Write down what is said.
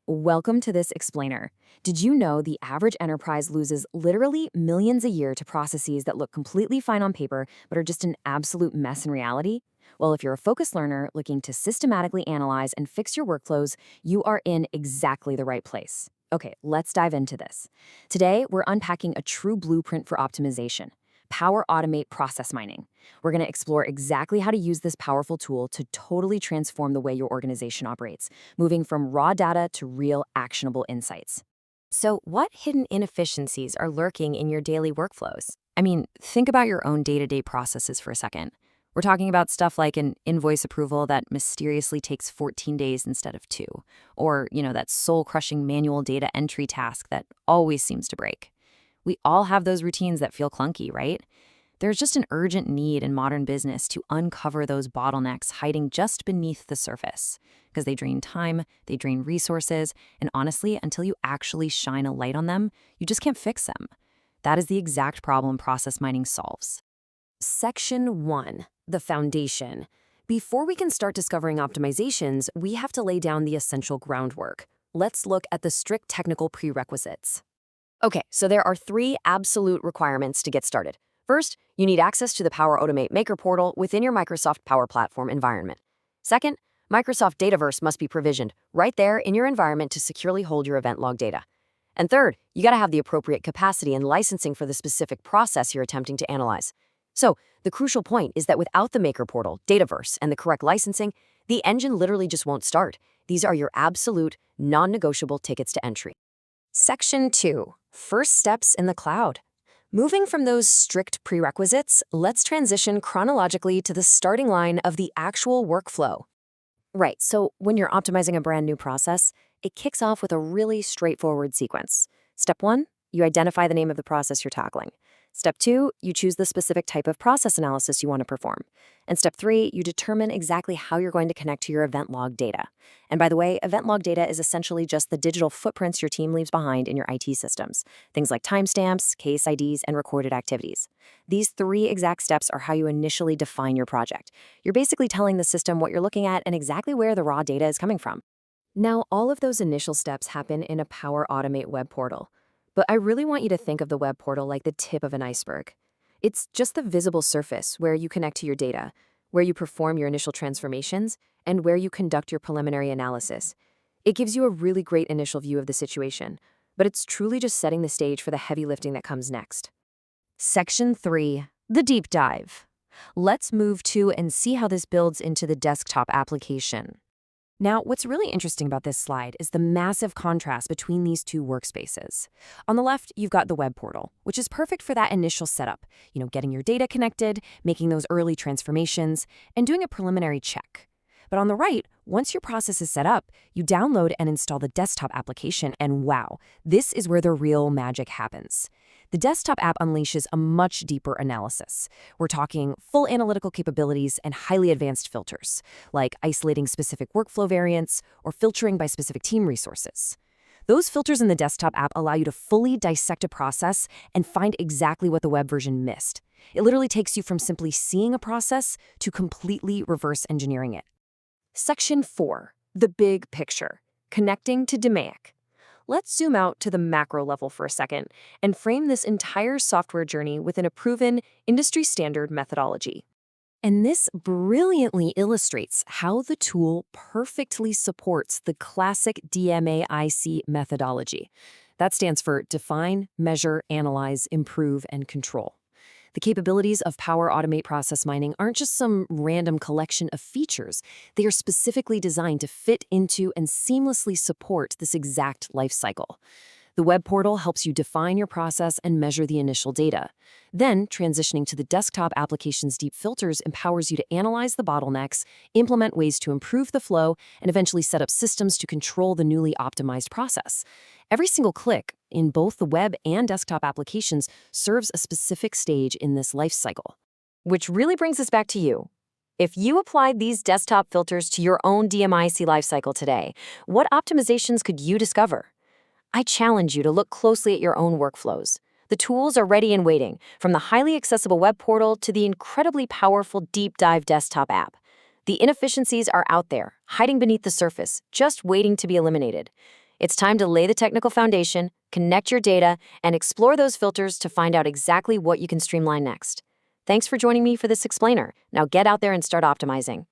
Welcome to this explainer. Did you know the average enterprise loses literally millions a year to processes that look completely fine on paper but are just an absolute mess in reality? Well, if you're a focused learner looking to systematically analyze and fix your workflows, you are in exactly the right place. Okay, let's dive into this. Today, we're unpacking a true blueprint for optimization. Power Automate Process Mining. We're going to explore exactly how to use this powerful tool to totally transform the way your organization operates, moving from raw data to real actionable insights. So, what hidden inefficiencies are lurking in your daily workflows? I mean, think about your own day-to-day processes for a second. We're talking about stuff like an invoice approval that mysteriously takes 14 days instead of 2, or, that soul-crushing manual data entry task that always seems to break. We all have those routines that feel clunky, right? There's just an urgent need in modern business to uncover those bottlenecks hiding just beneath the surface, because they drain time, they drain resources, and honestly, until you actually shine a light on them, you just can't fix them. That is the exact problem process mining solves. Section 1, the foundation. Before we can start discovering optimizations, we have to lay down the essential groundwork. Let's look at the strict technical prerequisites. Okay, so there are 3 absolute requirements to get started. First, you need access to the Power Automate Maker portal within your Microsoft Power Platform environment. Second, Microsoft Dataverse must be provisioned right there in your environment to securely hold your event log data. And third, you gotta have the appropriate capacity and licensing for the specific process you're attempting to analyze. So, the crucial point is that without the Maker portal, Dataverse, and the correct licensing, the engine literally just won't start. These are your absolute, non-negotiable tickets to entry. Section 2, First Steps in the Cloud. Moving from those strict prerequisites, let's transition chronologically to the starting line of the actual workflow. Right, so when you're optimizing a brand new process, it kicks off with a really straightforward sequence. Step 1, you identify the name of the process you're tackling. Step 2, you choose the specific type of process analysis you want to perform. And step 3, you determine exactly how you're going to connect to your event log data. And by the way, event log data is essentially just the digital footprints your team leaves behind in your IT systems. Things like timestamps, case IDs, and recorded activities. These 3 exact steps are how you initially define your project. You're basically telling the system what you're looking at and exactly where the raw data is coming from. Now, all of those initial steps happen in a Power Automate web portal. But I really want you to think of the web portal like the tip of an iceberg. It's just the visible surface where you connect to your data, where you perform your initial transformations, and where you conduct your preliminary analysis. It gives you a really great initial view of the situation, but it's truly just setting the stage for the heavy lifting that comes next. Section 3, the deep dive. Let's move to and see how this builds into the desktop application. Now, what's really interesting about this slide is the massive contrast between these 2 workspaces. On the left, you've got the web portal, which is perfect for that initial setup, getting your data connected, making those early transformations, and doing a preliminary check. But on the right, once your process is set up, you download and install the desktop application, and wow, this is where the real magic happens. The desktop app unleashes a much deeper analysis. We're talking full analytical capabilities and highly advanced filters, like isolating specific workflow variants or filtering by specific team resources. Those filters in the desktop app allow you to fully dissect a process and find exactly what the web version missed. It literally takes you from simply seeing a process to completely reverse engineering it. Section 4, the big picture, connecting to DMAIC. Let's zoom out to the macro level for a second and frame this entire software journey within a proven, industry-standard methodology. And this brilliantly illustrates how the tool perfectly supports the classic DMAIC methodology. That stands for Define, Measure, Analyze, Improve, and Control. The capabilities of Power Automate Process Mining aren't just some random collection of features. They are specifically designed to fit into and seamlessly support this exact life cycle. The web portal helps you define your process and measure the initial data. Then, transitioning to the desktop application's deep filters empowers you to analyze the bottlenecks, implement ways to improve the flow, and eventually set up systems to control the newly optimized process. Every single click in both the web and desktop applications serves a specific stage in this life cycle. Which really brings us back to you. If you applied these desktop filters to your own DMIC lifecycle today, what optimizations could you discover? I challenge you to look closely at your own workflows. The tools are ready and waiting, from the highly accessible web portal to the incredibly powerful deep dive desktop app. The inefficiencies are out there, hiding beneath the surface, just waiting to be eliminated. It's time to lay the technical foundation, connect your data, and explore those filters to find out exactly what you can streamline next. Thanks for joining me for this explainer. Now get out there and start optimizing.